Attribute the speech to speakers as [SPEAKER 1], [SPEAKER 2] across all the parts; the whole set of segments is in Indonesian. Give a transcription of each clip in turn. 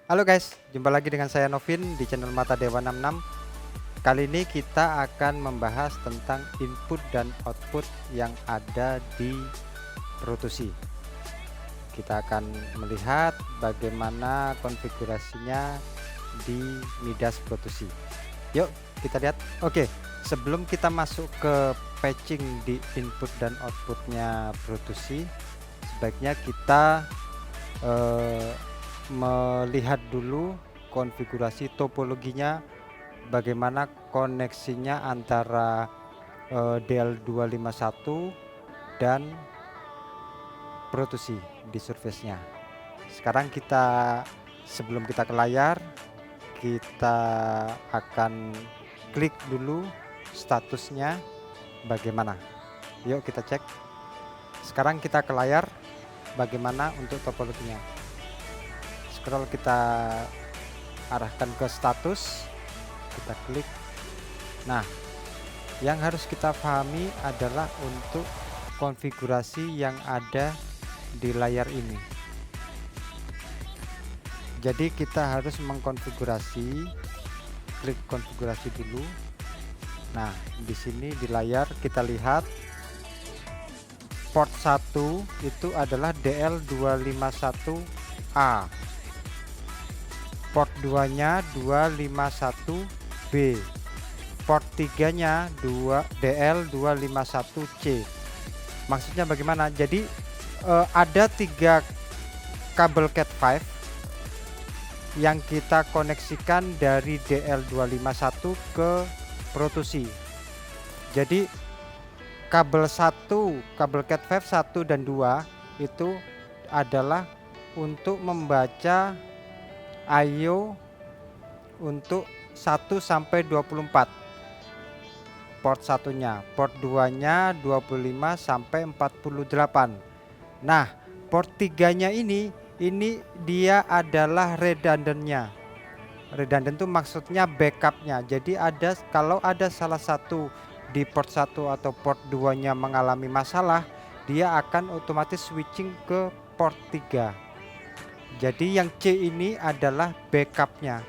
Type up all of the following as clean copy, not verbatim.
[SPEAKER 1] Halo guys, jumpa lagi dengan saya Novin di channel Mata Dewa 66. Kali ini kita akan membahas tentang input dan output yang ada di Pro2C. Kita akan melihat bagaimana konfigurasinya di Midas Pro2C. Yuk kita lihat. Oke, sebelum kita masuk ke patching di input dan outputnya Pro2C, sebaiknya kita melihat dulu konfigurasi topologinya, bagaimana koneksinya antara DL251 dan Pro2C di surface-nya. Sekarang sebelum kita ke layar, kita akan klik dulu statusnya bagaimana. Yuk kita cek. Sekarang kita ke layar, bagaimana untuk topologinya. Scroll, kita arahkan ke status, kita klik. Nah, yang harus kita pahami adalah untuk konfigurasi yang ada di layar ini. Jadi kita harus mengkonfigurasi, klik konfigurasi dulu. Nah, di sini di layar kita lihat port 1 itu adalah DL251A. Port 2 nya 251B, port 3 nya DL251C. Maksudnya bagaimana? Jadi ada 3 kabel Cat5 yang kita koneksikan dari DL251 ke Pro2C. Jadi kabel Cat5 1 dan 2 itu adalah untuk membaca I/O untuk 1 sampai 24. Port 1-nya, port 2-nya 25 sampai 48. Nah, port 3-nya ini dia adalah redundant-nya. Redundant itu maksudnya backupnya. Jadi kalau ada salah satu di port 1 atau port 2-nya mengalami masalah, dia akan otomatis switching ke port 3. Jadi yang C ini adalah backupnya.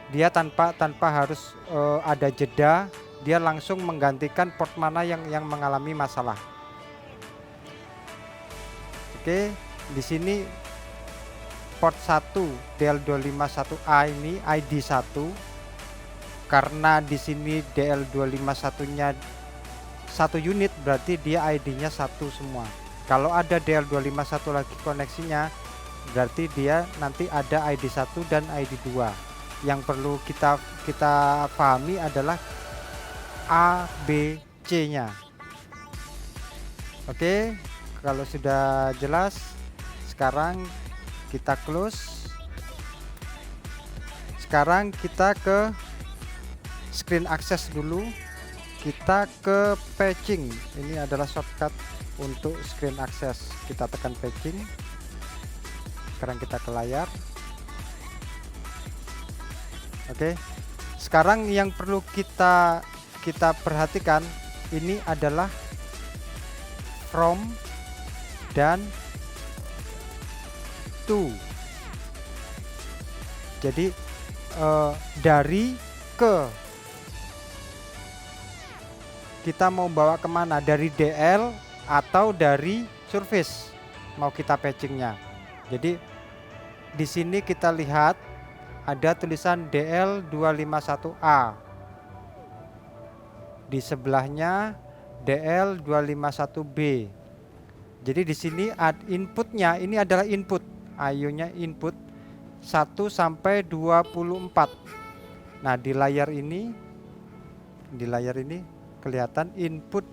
[SPEAKER 1] Dia tanpa harus ada jeda, dia langsung menggantikan port mana yang mengalami masalah. Oke, di sini port 1 DL251A ini ID 1. Karena di sini DL251-nya 1 unit, berarti dia ID-nya 1 semua. Kalau ada DL251 lagi koneksinya, berarti dia nanti ada ID 1 dan ID 2. Yang perlu kita pahami adalah A, B, C-nya. Oke, kalau sudah jelas, sekarang kita close. Sekarang kita ke screen access dulu. Kita ke patching. Ini adalah shortcut untuk screen access. Kita tekan patching. Sekarang kita ke layar. Oke. Sekarang yang perlu kita perhatikan ini adalah from dan to. Jadi dari ke, kita mau bawa kemana, dari DL atau dari surface mau kita patchingnya. Jadi di sini kita lihat ada tulisan DL251A, di sebelahnya DL251B. Jadi di sini inputnya ini adalah input, I/O-nya input 1 sampai 24. Nah, di layar ini kelihatan input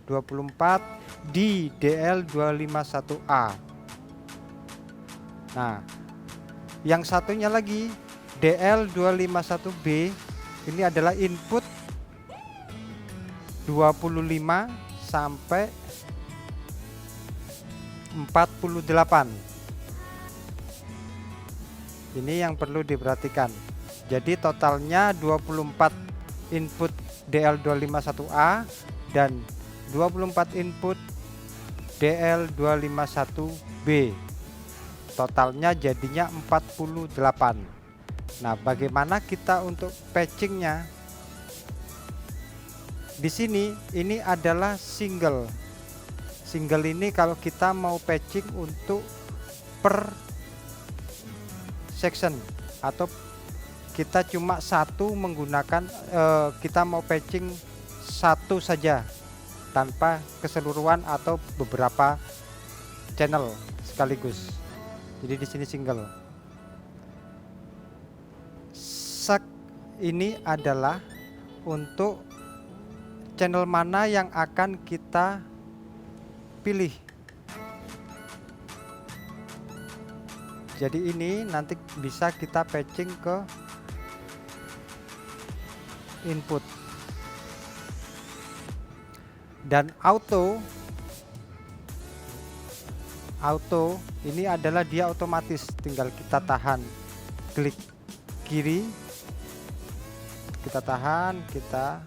[SPEAKER 1] 24 di DL251A. Nah, yang satunya lagi DL251B ini adalah input 25 sampai 48. Ini yang perlu diperhatikan. Jadi totalnya 24 input DL251A dan 24 input DL251B. totalnya jadinya 48. Nah, bagaimana kita untuk patchingnya? Di sini ini adalah single. Single ini kalau kita mau patching untuk per section atau kita cuma satu menggunakan kita mau patching satu saja tanpa keseluruhan atau beberapa channel sekaligus. Jadi di sini single. Sek ini adalah untuk channel mana yang akan kita pilih. Jadi ini nanti bisa kita patching ke input. Dan auto ini adalah dia otomatis, tinggal kita tahan klik kiri, kita tahan, kita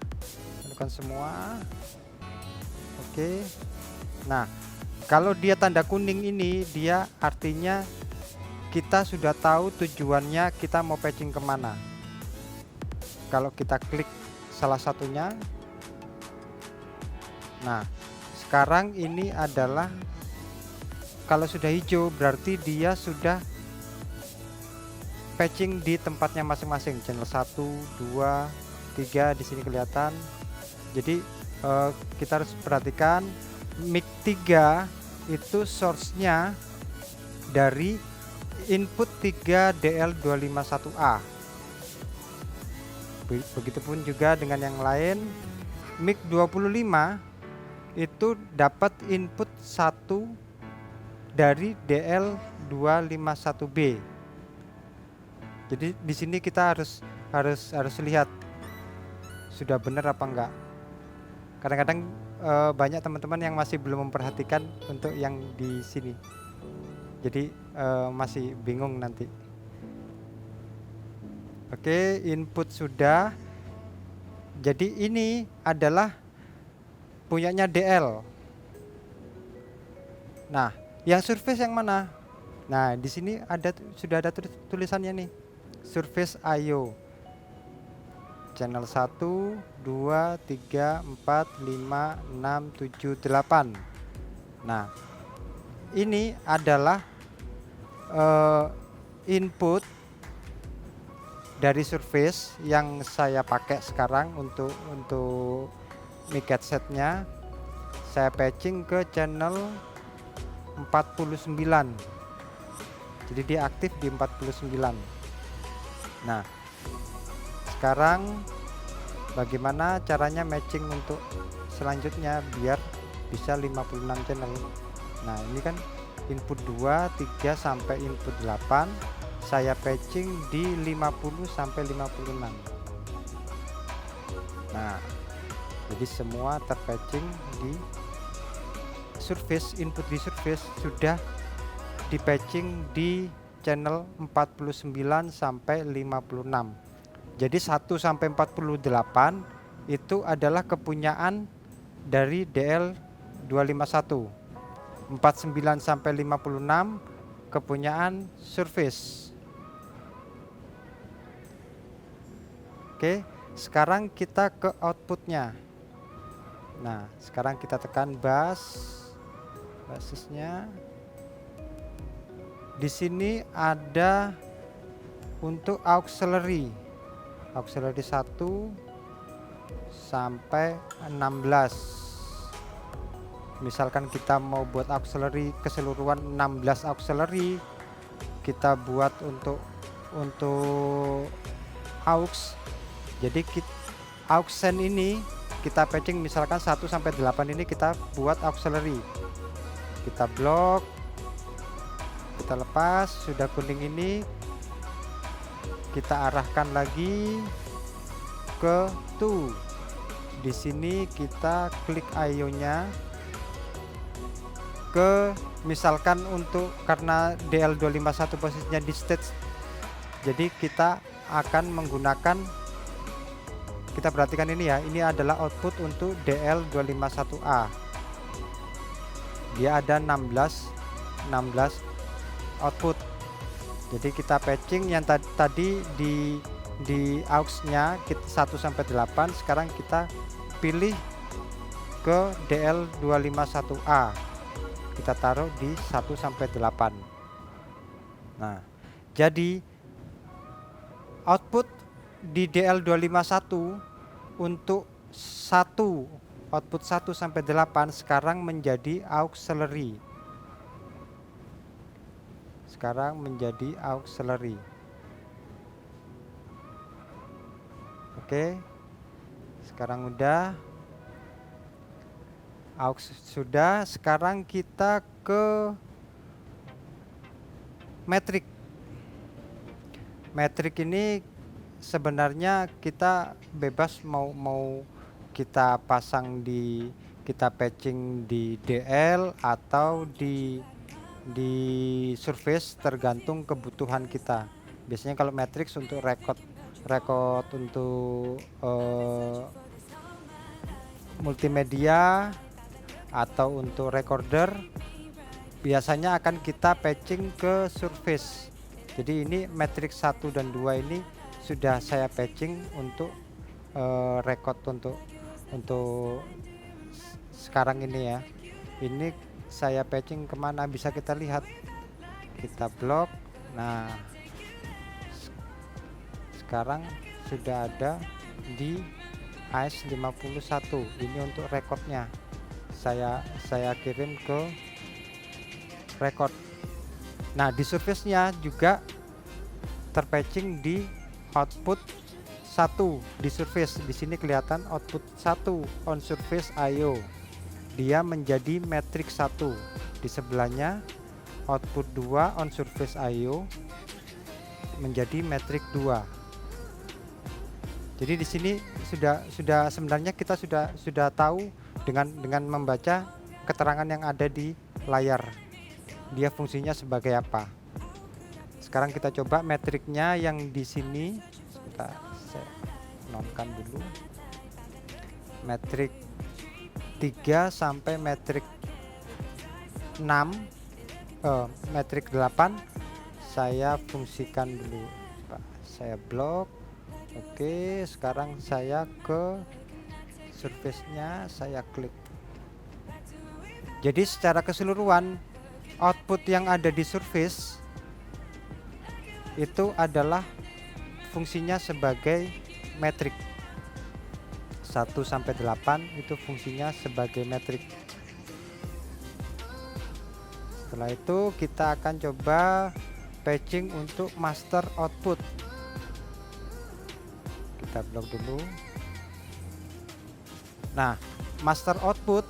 [SPEAKER 1] lakukan semua. Oke. Nah, kalau dia tanda kuning ini, dia artinya kita sudah tahu tujuannya kita mau patching kemana. Kalau kita klik salah satunya, nah sekarang ini adalah kalau sudah hijau berarti dia sudah patching di tempatnya masing-masing, channel 1, 2, 3 di sini kelihatan. Jadi kita harus perhatikan mic 3 itu source-nya dari input 3 DL251A. Begitupun juga dengan yang lain. Mic 25 itu dapat input 1 dari DL251B. Jadi di sini kita harus lihat sudah benar apa enggak. Kadang-kadang banyak teman-teman yang masih belum memperhatikan untuk yang di sini. Jadi masih bingung nanti. Oke, input sudah. Jadi ini adalah punyanya DL. Nah, yang surface yang mana? Nah, di sini sudah ada tulisannya nih. Surface IO. Channel 1, 2, 3, 4, 5, 6, 7, 8. Nah, ini adalah input dari surface yang saya pakai sekarang untuk mic headsetnya. Saya patching ke channel 49. Jadi dia aktif di 49. Nah, sekarang bagaimana caranya matching untuk selanjutnya biar bisa 56 channel. Nah, ini kan input 2, 3 sampai input 8. Saya patching di 50 sampai 56. Nah, jadi semua terpatching di surface. Input di surface sudah di patching di channel 49 sampai 56. Jadi 1 sampai 48 itu adalah kepunyaan dari DL251. 49 sampai 56 kepunyaan surface. Oke, sekarang kita ke outputnya. Nah, sekarang kita tekan basisnya. Di sini ada untuk auxiliary 1 sampai 16. Misalkan kita mau buat auxiliary keseluruhan 16 auxiliary, kita buat untuk aux. Jadi aux send ini kita patching misalkan 1 sampai 8 ini kita buat auxiliary. Kita blok, kita lepas, sudah kuning ini kita arahkan lagi ke 2. Di sini kita klik IO-nya ke, misalkan untuk karena DL251 posisinya di stage, jadi kita akan menggunakan, kita perhatikan ini ya, ini adalah output untuk DL251A. Dia ada 16 output. Jadi kita patching yang tadi di aux-nya 1 sampai 8, sekarang kita pilih ke DL251A. Kita taruh di 1 sampai 8. Nah, jadi output di DL251 untuk output 1 sampai 8 sekarang menjadi auxiliary. Oke. Sekarang udah aux sudah, sekarang kita ke metrik. Metrik ini sebenarnya kita bebas mau kita pasang kita patching di DL atau di surface, tergantung kebutuhan kita. Biasanya kalau matrix untuk record untuk multimedia atau untuk recorder biasanya akan kita patching ke surface. Jadi ini matrix 1 dan 2 ini sudah saya patching untuk record untuk sekarang ini ya. Ini saya patching kemana, bisa kita lihat, kita blok. Nah, sekarang sudah ada di AS51. Ini untuk recordnya, saya kirim ke record. Nah, di surface nya juga terpatching di output 1 di surface. Di sini kelihatan output 1 on surface IO, dia menjadi matrix 1. Di sebelahnya output 2 on surface IO menjadi matrix 2. Jadi di sini sudah sebenarnya kita sudah tahu dengan membaca keterangan yang ada di layar, dia fungsinya sebagai apa. Sekarang kita coba metriknya yang di sini. Saya nonkan dulu. Metrik 3 sampai metrik 6, metrik 8 saya fungsikan dulu, Pak. Saya blok. Oke, sekarang saya ke surface-nya, saya klik. Jadi secara keseluruhan output yang ada di surface itu adalah fungsinya sebagai metrik. 1 sampai 8 itu fungsinya sebagai metrik. Setelah itu kita akan coba patching untuk master output. Kita blok dulu. Nah, master output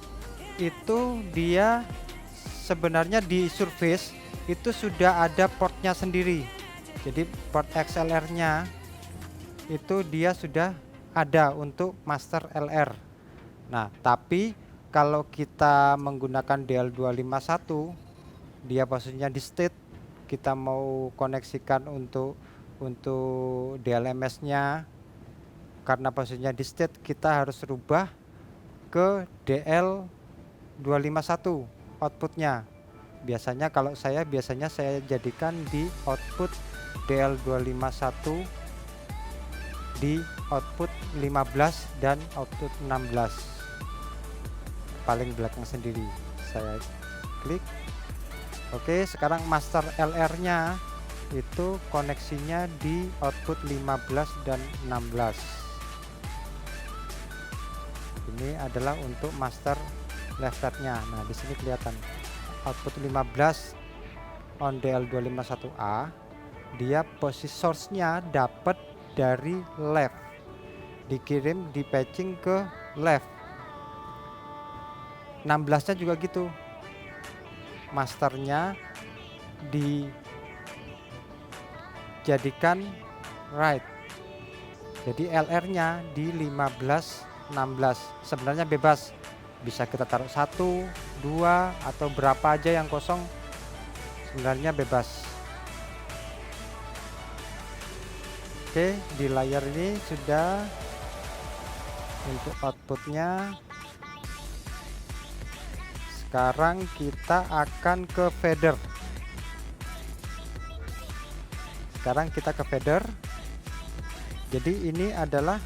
[SPEAKER 1] itu dia sebenarnya di surface itu sudah ada portnya sendiri. Jadi port XLR nya itu dia sudah ada untuk master LR. Nah, tapi kalau kita menggunakan DL251, dia posisinya di state, kita mau koneksikan untuk DLMS nya, karena posisinya di state kita harus rubah ke DL251 outputnya. Biasanya kalau saya jadikan di output DL251 di output 15 dan output 16, paling belakang sendiri. Saya klik. Oke, sekarang master LR nya itu koneksinya di output 15 dan 16. Ini adalah untuk master left nya. Nah, di sini kelihatan output 15 on DL251A, dia posisi source-nya dapat dari left, dikirim di patching ke left. 16 nya juga gitu, masternya dijadikan right, jadi LR nya di 15 16. Sebenarnya bebas, bisa kita taruh 1, 2 atau berapa aja yang kosong, sebenarnya bebas. Oke, di layar ini sudah untuk outputnya. Sekarang kita akan ke fader. sekarang kita ke fader. Jadi ini adalah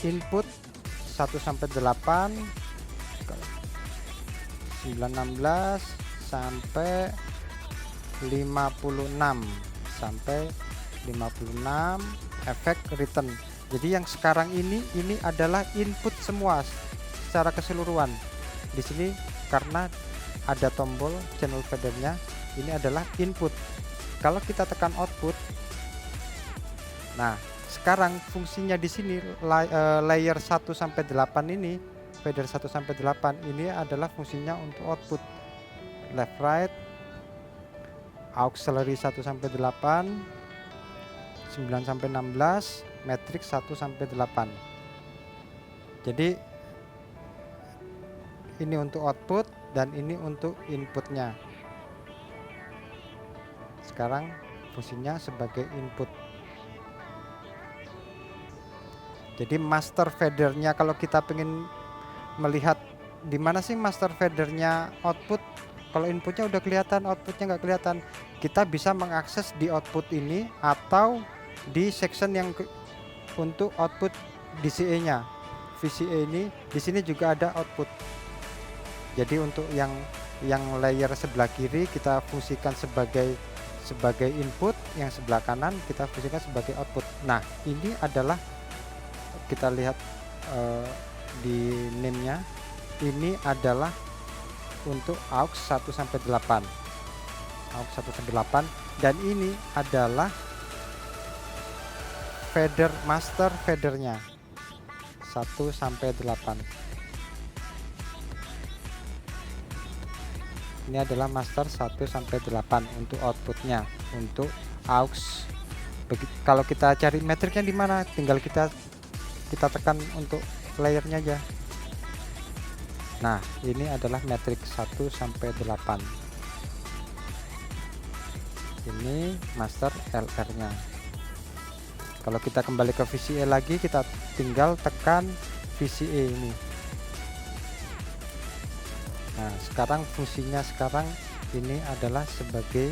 [SPEAKER 1] input 1 sampai 8, 916 sampai 56 sampai 56 efek return. Jadi yang sekarang ini adalah input semua secara keseluruhan. Di sini karena ada tombol channel fadernya, ini adalah input. Kalau kita tekan output, nah sekarang fungsinya di sini layer 1 sampai 8 ini, fader 1 sampai 8 ini adalah fungsinya untuk output left right, auxiliary 1 sampai 8, 9 sampai 16, matrix 1 sampai 8. Jadi ini untuk output dan ini untuk inputnya. Sekarang fungsinya sebagai input. Jadi master fadernya, kalau kita pengen melihat di mana sih master fadernya output, kalau inputnya udah kelihatan, outputnya nggak kelihatan, kita bisa mengakses di output ini atau di section yang untuk output DCA nya. VCA ini di sini juga ada output. Jadi untuk yang layer sebelah kiri kita fungsikan sebagai input, yang sebelah kanan kita fungsikan sebagai output. Nah, ini adalah kita lihat di name-nya, ini adalah untuk aux 1 sampai 8. aux 1 sampai 8, dan ini adalah fader master fadernya 1 sampai 8. Ini adalah master 1 sampai 8 untuk outputnya. Untuk aux, kalau kita cari metriknya di mana, tinggal kita tekan untuk layernya aja. Nah, ini adalah metrik 1 sampai 8. Ini master LR nya. Kalau kita kembali ke VCA lagi, kita tinggal tekan VCA ini. Nah, sekarang fungsinya ini adalah sebagai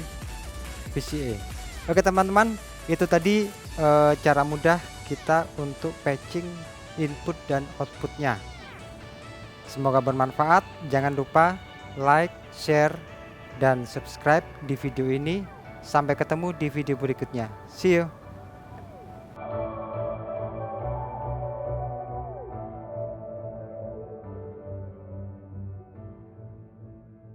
[SPEAKER 1] VCA. Oke teman-teman, itu tadi cara mudah kita untuk patching input dan outputnya. Semoga bermanfaat. Jangan lupa like, share, dan subscribe di video ini. Sampai ketemu di video berikutnya. See you.